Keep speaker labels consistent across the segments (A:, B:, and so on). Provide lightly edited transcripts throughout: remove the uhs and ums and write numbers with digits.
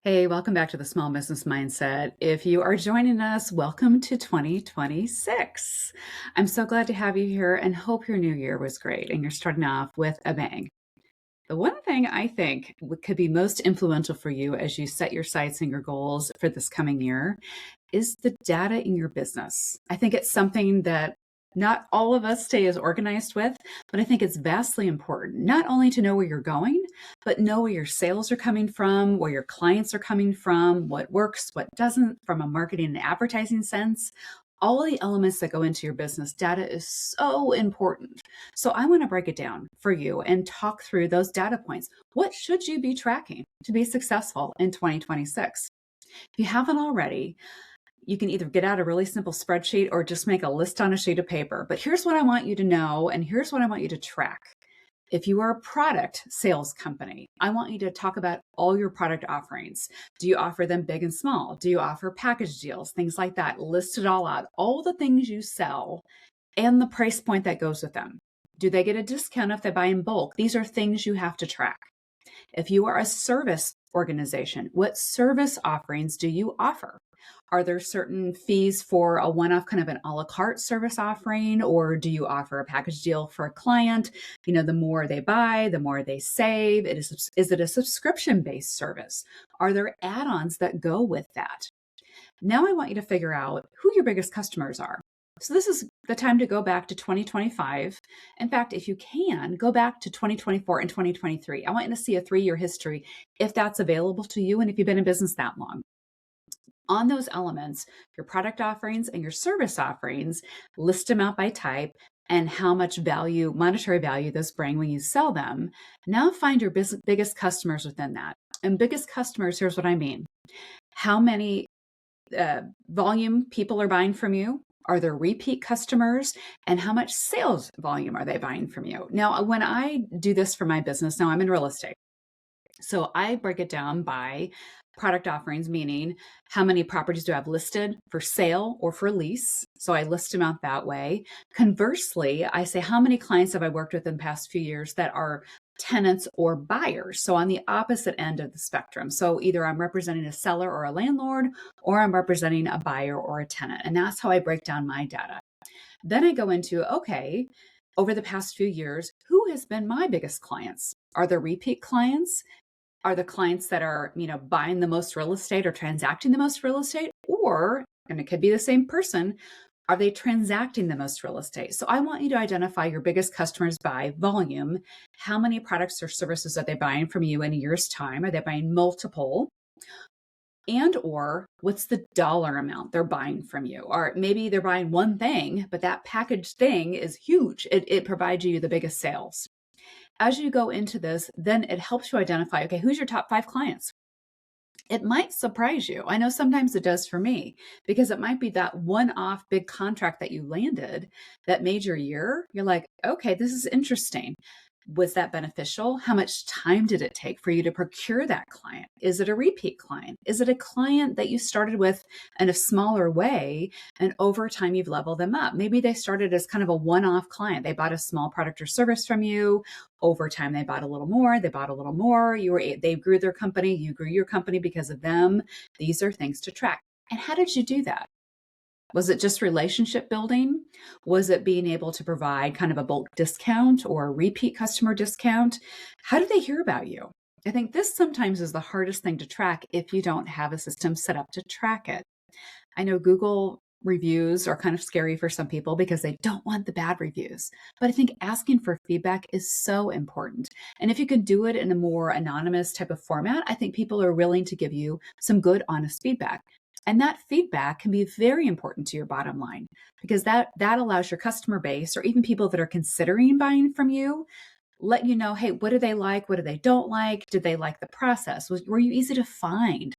A: Hey, welcome back to the Small Business Mindset. If you are joining us, welcome to 2026. I'm so glad to have you here and hope your new year was great and you're starting off with a bang. The one thing I think could be most influential for you as you set your sights and your goals for this coming year is the data in your business. I think it's something that not all of us stay as organized with, but I think it's vastly important not only to know where you're going, but know where your sales are coming from, where your clients are coming from, what works, what doesn't from a marketing and advertising sense. All of the elements that go into your business, data is so important. So I want to break it down for you and talk through those data points. What should you be tracking to be successful in 2026? If you haven't already, you can either get out a really simple spreadsheet or just make a list on a sheet of paper. But here's what I want you to know, and here's what I want you to track. If you are a product sales company, I want you to talk about all your product offerings. Do you offer them big and small? Do you offer package deals? Things like that. List it all out. All the things you sell and the price point that goes with them. Do they get a discount if they buy in bulk? These are things you have to track. If you are a service organization, what service offerings do you offer? Are there certain fees for a one-off kind of an a la carte service offering, or do you offer a package deal for a client? The more they buy, the more they save. Is it a subscription-based service? Are there add-ons that go with that? Now I want you to figure out who your biggest customers are. So this is the time to go back to 2025. In fact, if you can, go back to 2024 and 2023. I want you to see a 3-year history if that's available to you and if you've been in business that long. On those elements, your product offerings and your service offerings, list them out by type and how much value, monetary value, those bring when you sell them. Now find your biggest customers within that. And biggest customers, here's what I mean. How many volume people are buying from you? Are there repeat customers? And how much sales volume are they buying from you? Now, when I do this for my business, now I'm in real estate. So I break it down by product offerings, meaning how many properties do I have listed for sale or for lease? So I list them out that way. Conversely, I say, how many clients have I worked with in the past few years that are tenants or buyers? So on the opposite end of the spectrum. So either I'm representing a seller or a landlord, or I'm representing a buyer or a tenant. And that's how I break down my data. Then I go into, okay, over the past few years, who has been my biggest clients? Are there repeat clients? Are the clients that are, buying the most real estate or transacting the most real estate? Or, and it could be the same person, are they transacting the most real estate? So I want you to identify your biggest customers by volume. How many products or services are they buying from you in a year's time? Are they buying multiple? And or what's the dollar amount they're buying from you? Or maybe they're buying one thing, but that packaged thing is huge. It provides you the biggest sales. As you go into this, then it helps you identify, okay, who's your top 5 clients? It might surprise you. I know sometimes it does for me because it might be that one-off big contract that you landed that made your year. You're like, okay, this is interesting. Was that beneficial? How much time did it take for you to procure that client? Is it a repeat client? Is it a client that you started with in a smaller way and over time you've leveled them up? Maybe they started as kind of a one-off client. They bought a small product or service from you. Over time, they bought a little more. They bought a little more. They grew their company. You grew your company because of them. These are things to track. And how did you do that? Was it just relationship building? Was it being able to provide kind of a bulk discount or a repeat customer discount? How did they hear about you? I think this sometimes is the hardest thing to track if you don't have a system set up to track it. I know Google reviews are kind of scary for some people because they don't want the bad reviews. But I think asking for feedback is so important. And if you can do it in a more anonymous type of format, I think people are willing to give you some good, honest feedback. And that feedback can be very important to your bottom line because that allows your customer base or even people that are considering buying from you, let you know, hey, what do they like? What do they don't like? Did they like the process? Were you easy to find?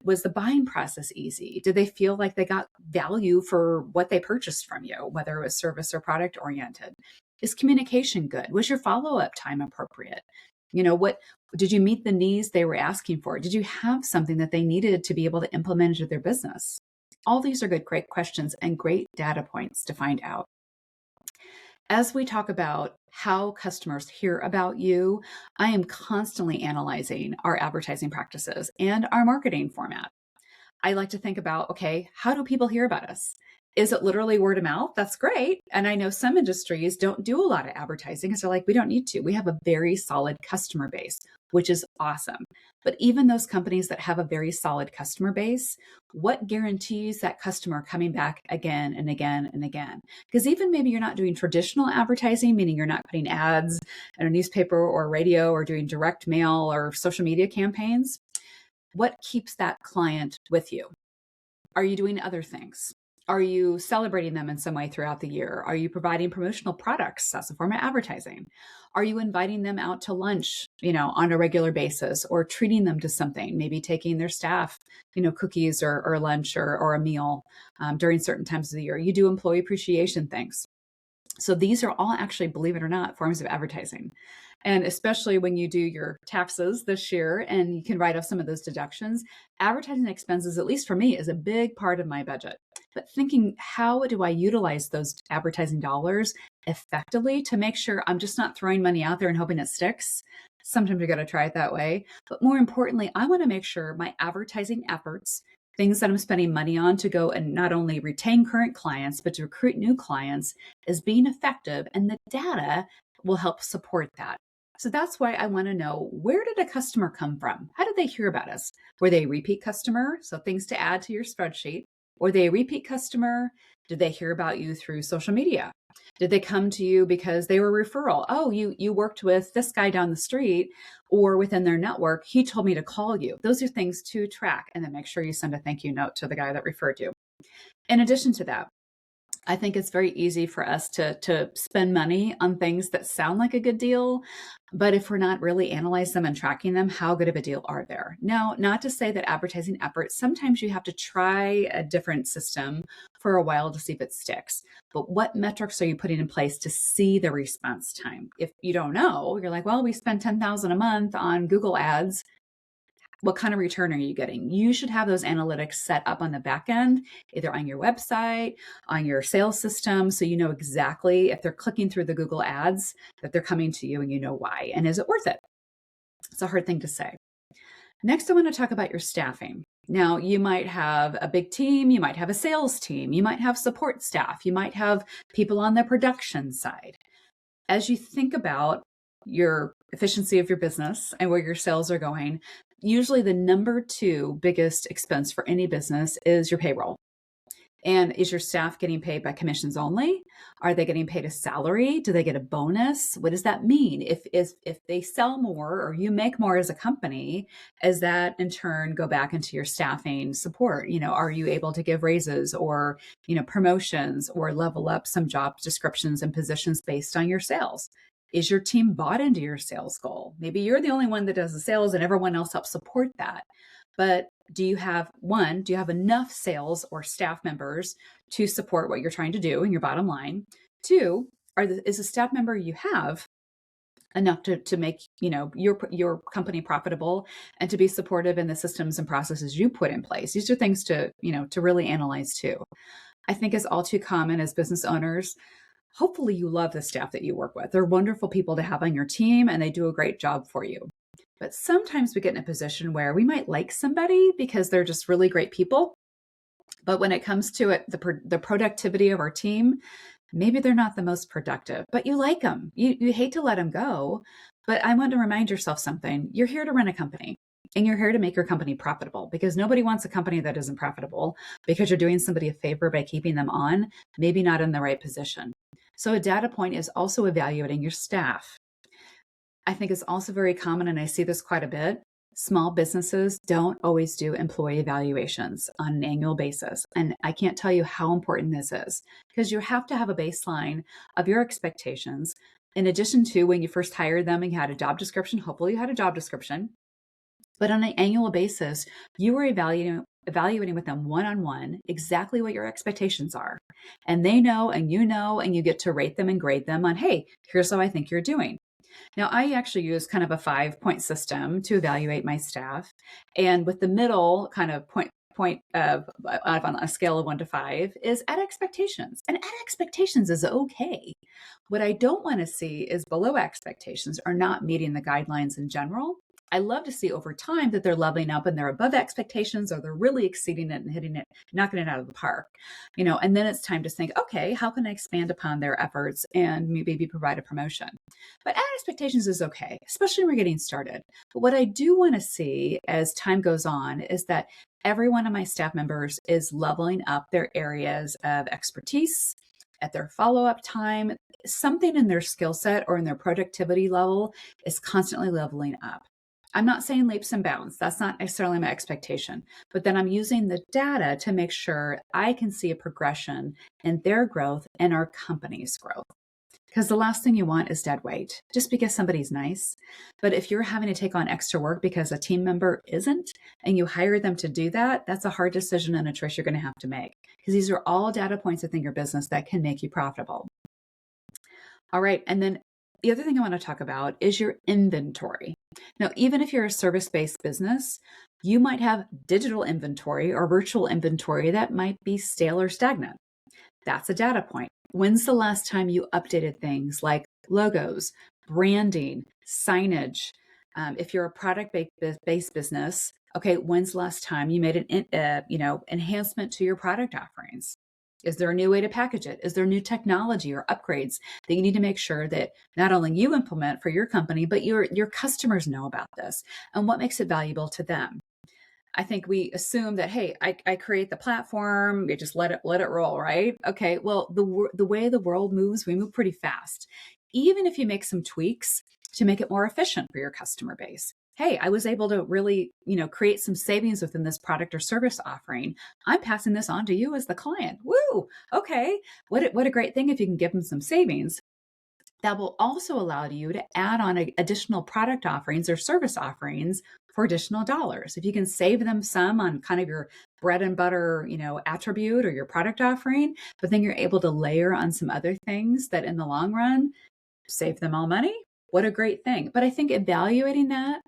A: Was the buying process easy? Did they feel like they got value for what they purchased from you, whether it was service or product oriented? Is communication good? Was your follow-up time appropriate? What did you meet the needs they were asking for? Did you have something that they needed to be able to implement into their business? All these are great questions and great data points to find out. As we talk about how customers hear about you, I am constantly analyzing our advertising practices and our marketing format. I like to think about, okay, how do people hear about us? Is it literally word of mouth? That's great. And I know some industries don't do a lot of advertising because they're like, we don't need to. We have a very solid customer base, which is awesome. But even those companies that have a very solid customer base, what guarantees that customer coming back again and again and again? Because even maybe you're not doing traditional advertising, meaning you're not putting ads in a newspaper or radio or doing direct mail or social media campaigns. What keeps that client with you? Are you doing other things? Are you celebrating them in some way throughout the year? Are you providing promotional products as a form of advertising? Are you inviting them out to lunch, on a regular basis, or treating them to something, maybe taking their staff, cookies or lunch or a meal during certain times of the year? You do employee appreciation things. So these are all actually, believe it or not, forms of advertising. And especially when you do your taxes this year and you can write off some of those deductions, advertising expenses, at least for me, is a big part of my budget. But thinking, how do I utilize those advertising dollars effectively to make sure I'm just not throwing money out there and hoping it sticks? Sometimes you got to try it that way. But more importantly, I want to make sure my advertising efforts, things that I'm spending money on to go and not only retain current clients, but to recruit new clients, is being effective. And the data will help support that. So that's why I want to know, where did a customer come from? How did they hear about us? Were they a repeat customer? So things to add to your spreadsheet. Were they a repeat customer? Did they hear about you through social media? Did they come to you because they were a referral? Oh, you worked with this guy down the street or within their network. He told me to call you. Those are things to track, and then make sure you send a thank you note to the guy that referred you. In addition to that, I think it's very easy for us to spend money on things that sound like a good deal, but if we're not really analyzing them and tracking them, how good of a deal are there? Now, not to say that advertising efforts, sometimes you have to try a different system for a while to see if it sticks. But what metrics are you putting in place to see the response time? If you don't know, you're like, well, we spend $10,000 a month on Google ads. What kind of return are you getting? You should have those analytics set up on the back end, either on your website, on your sales system, so you know exactly if they're clicking through the Google ads that they're coming to you and you know why. And is it worth it? It's a hard thing to say. Next, I want to talk about your staffing. Now, you might have a big team, you might have a sales team, you might have support staff, you might have people on the production side. As you think about your efficiency of your business and where your sales are going, usually the number 2 biggest expense for any business is your payroll. And is your staff getting paid by commissions only? Are they getting paid a salary? Do they get a bonus? What does that mean? If they sell more or you make more as a company, does that in turn go back into your staffing support? Are you able to give raises or, promotions or level up some job descriptions and positions based on your sales? Is your team bought into your sales goal? Maybe you're the only one that does the sales and everyone else helps support that. But do you have enough sales or staff members to support what you're trying to do in your bottom line? 2, is the staff member you have enough to make your company profitable and to be supportive in the systems and processes you put in place? These are things to really analyze too. I think it's all too common as business owners. Hopefully you love the staff that you work with. They're wonderful people to have on your team and they do a great job for you. But sometimes we get in a position where we might like somebody because they're just really great people. But when it comes to it, the productivity of our team, maybe they're not the most productive, but you like them. You hate to let them go. But I want to remind yourself something. You're here to run a company and you're here to make your company profitable, because nobody wants a company that isn't profitable because you're doing somebody a favor by keeping them on, maybe not in the right position. So a data point is also evaluating your staff. I think it's also very common, and I see this quite a bit. Small businesses don't always do employee evaluations on an annual basis. And I can't tell you how important this is, because you have to have a baseline of your expectations. In addition to when you first hired them and you had a job description, hopefully you had a job description. But on an annual basis, you are evaluating with them one-on-one exactly what your expectations are. And they know, and you get to rate them and grade them on, hey, here's how I think you're doing. Now, I actually use kind of a 5-point system to evaluate my staff. And with the middle kind of point on a scale of 1 to 5 is at expectations. And at expectations is okay. What I don't want to see is below expectations or not meeting the guidelines in general. I love to see over time that they're leveling up and they're above expectations, or they're really exceeding it and hitting it, knocking it out of the park. And then it's time to think, okay, how can I expand upon their efforts and maybe provide a promotion? But at expectations is okay, especially when we're getting started. But what I do want to see as time goes on is that every one of my staff members is leveling up their areas of expertise at their follow-up time. Something in their skill set or in their productivity level is constantly leveling up. I'm not saying leaps and bounds. That's not necessarily my expectation. But then I'm using the data to make sure I can see a progression in their growth and our company's growth. Because the last thing you want is dead weight, just because somebody's nice. But if you're having to take on extra work because a team member isn't, and you hire them to do that, that's a hard decision and a choice you're going to have to make. Because these are all data points within your business that can make you profitable. All right. And then the other thing I want to talk about is your inventory. Now, even if you're a service-based business, you might have digital inventory or virtual inventory that might be stale or stagnant. That's a data point. When's the last time you updated things like logos, branding, signage? If you're a product-based business, okay, when's the last time you made an enhancement to your product offerings? Is there a new way to package it? Is there new technology or upgrades that you need to make sure that not only you implement for your company, but your customers know about this and what makes it valuable to them? I think we assume that, hey, I create the platform, we just let it roll, right? Okay, well, the way the world moves, we move pretty fast. Even if you make some tweaks to make it more efficient for your customer base. Hey, I was able to really, create some savings within this product or service offering. I'm passing this on to you as the client. Woo! Okay, what a great thing if you can give them some savings. That will also allow you to add on additional product offerings or service offerings for additional dollars. If you can save them some on kind of your bread and butter, attribute or your product offering, but then you're able to layer on some other things that in the long run save them all money. What a great thing. But I think evaluating that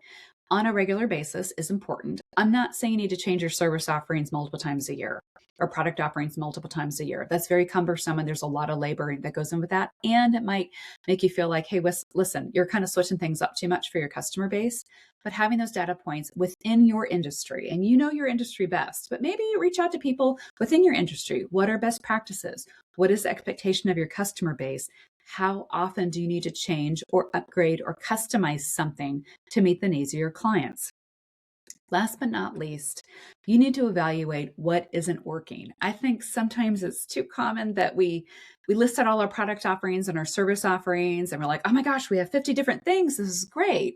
A: on a regular basis is important. I'm not saying you need to change your service offerings multiple times a year or product offerings multiple times a year. That's very cumbersome and there's a lot of labor that goes in with that. And it might make you feel like, hey, listen, you're kind of switching things up too much for your customer base. But having those data points within your industry, and you know your industry best, but maybe you reach out to people within your industry. What are best practices? What is the expectation of your customer base? How often do you need to change or upgrade or customize something to meet the needs of your clients? Last but not least, you need to evaluate what isn't working. I think sometimes it's too common that we list out all our product offerings and our service offerings, and we're like, oh my gosh, we have 50 different things. This is great.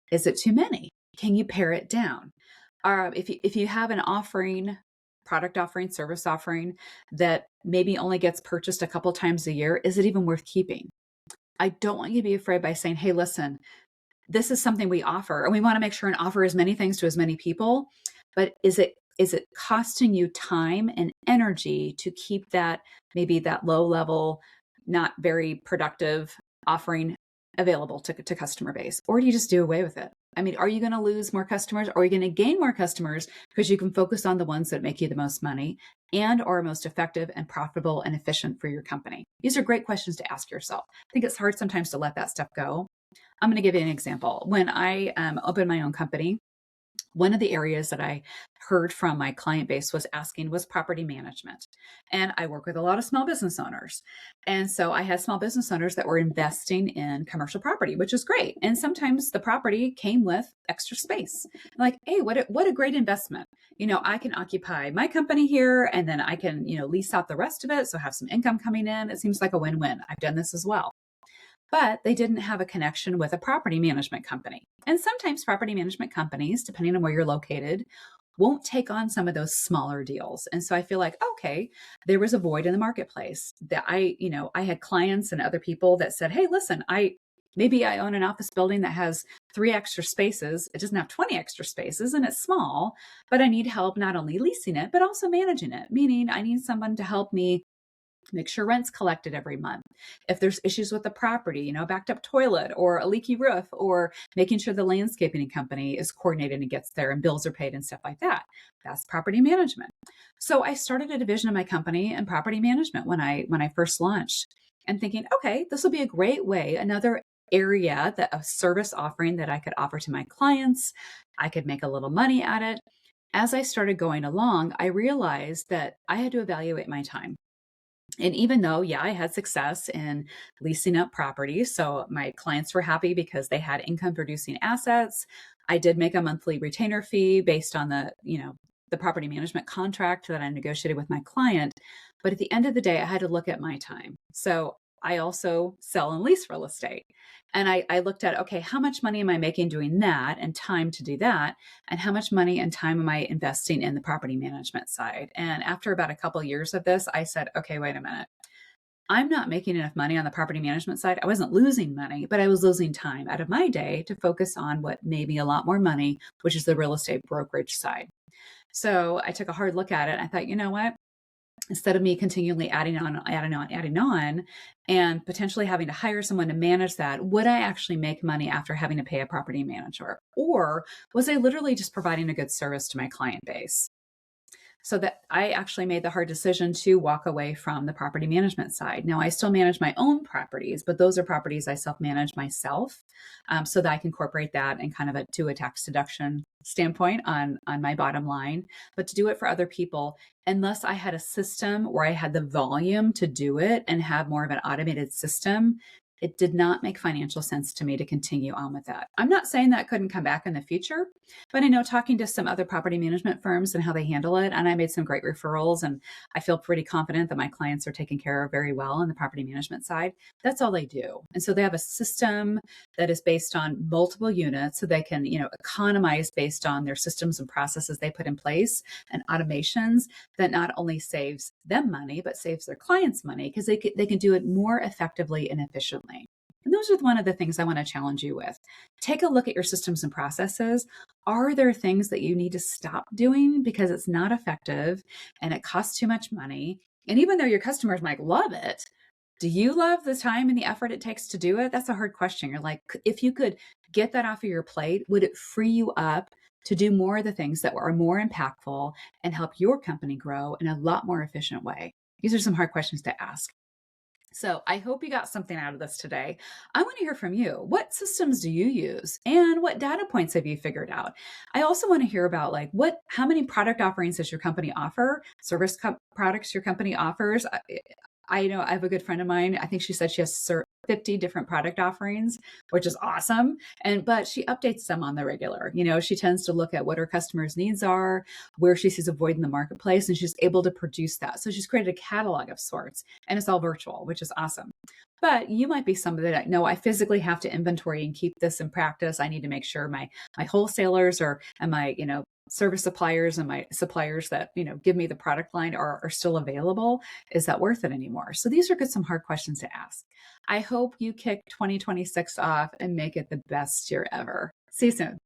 A: Is it too many? Can you pare it down? If you have an offering, product offering, service offering that maybe only gets purchased a couple times a year, is it even worth keeping? I don't want you to be afraid by saying, hey, listen, this is something we offer and we want to make sure and offer as many things to as many people, but is it costing you time and energy to keep that, maybe that low level, not very productive offering available to customer base? Or do you just do away with it? I mean, are you going to lose more customers? Or are you going to gain more customers because you can focus on the ones that make you the most money and are most effective and profitable and efficient for your company? These are great questions to ask yourself. I think it's hard sometimes to let that stuff go. I'm going to give you an example. When I opened my own company, one of the areas that I heard from my client base was property management. And I work with a lot of small business owners. And so I had small business owners that were investing in commercial property, which is great. And sometimes the property came with extra space. Like, hey, what a great investment. I can occupy my company here and then I can, lease out the rest of it. So have some income coming in. It seems like a win-win. I've done this as well. But they didn't have a connection with a property management company. And sometimes property management companies, depending on where you're located, won't take on some of those smaller deals. And so I feel like, okay, there was a void in the marketplace that I had clients and other people that said, hey, listen, maybe I own an office building that has 3 extra spaces. It doesn't have 20 extra spaces and it's small, but I need help not only leasing it, but also managing it. Meaning I need someone to help me Make sure rent's collected every month. If there's issues with the property, a backed up toilet or a leaky roof, or making sure the landscaping company is coordinated and gets there and bills are paid and stuff like that. That's property management. So I started a division of my company in property management when I first launched, and thinking, okay, this will be a great way, another area, that a service offering that I could offer to my clients. I could make a little money at it. As I started going along, I realized that I had to evaluate my time. And even though, yeah, I had success in leasing up properties, so my clients were happy because they had income producing assets. I did make a monthly retainer fee based on the property management contract that I negotiated with my client. But at the end of the day, I had to look at my time. So I also sell and lease real estate. And I looked at, okay, how much money am I making doing that and time to do that? And how much money and time am I investing in the property management side? And after about a couple of years of this, I said, okay, wait a minute. I'm not making enough money on the property management side. I wasn't losing money, but I was losing time out of my day to focus on what made me a lot more money, which is the real estate brokerage side. So I took a hard look at it. I thought, you know what? Instead of me continually adding on, and potentially having to hire someone to manage that, would I actually make money after having to pay a property manager? Or was I literally just providing a good service to my client base? So that I actually made the hard decision to walk away from the property management side. Now, I still manage my own properties, but those are properties I self-manage myself, so that I can incorporate that and kind of do a tax deduction standpoint on my bottom line. But to do it for other people, unless I had a system where I had the volume to do it and have more of an automated system, it did not make financial sense to me to continue on with that. I'm not saying that couldn't come back in the future, but I know, talking to some other property management firms and how they handle it, and I made some great referrals, and I feel pretty confident that my clients are taken care of very well on the property management side. That's all they do. And so they have a system that is based on multiple units, so they can, economize based on their systems and processes they put in place, and automations that not only saves them money, but saves their clients money, because they can do it more effectively and efficiently. And those are one of the things I want to challenge you with. Take a look at your systems and processes. Are there things that you need to stop doing because it's not effective and it costs too much money? And even though your customers might love it, do you love the time and the effort it takes to do it? That's a hard question. You're like, if you could get that off of your plate, would it free you up to do more of the things that are more impactful and help your company grow in a lot more efficient way? These are some hard questions to ask. So I hope you got something out of this today. I want to hear from you. What systems do you use, and what data points have you figured out? I also want to hear about how many product offerings does your company offer, products your company offers. I know I have a good friend of mine. I think she said she has 50 different product offerings, which is awesome. But she updates them on the regular. She tends to look at what her customers' needs are, where she sees a void in the marketplace, and she's able to produce that. So she's created a catalog of sorts, and it's all virtual, which is awesome. But you might be somebody that, no, I physically have to inventory and keep this in practice. I need to make sure my wholesalers and my, service suppliers and my suppliers that, give me the product line are still available. Is that worth it anymore? So these are some hard questions to ask. I hope you kick 2026 off and make it the best year ever. See you soon.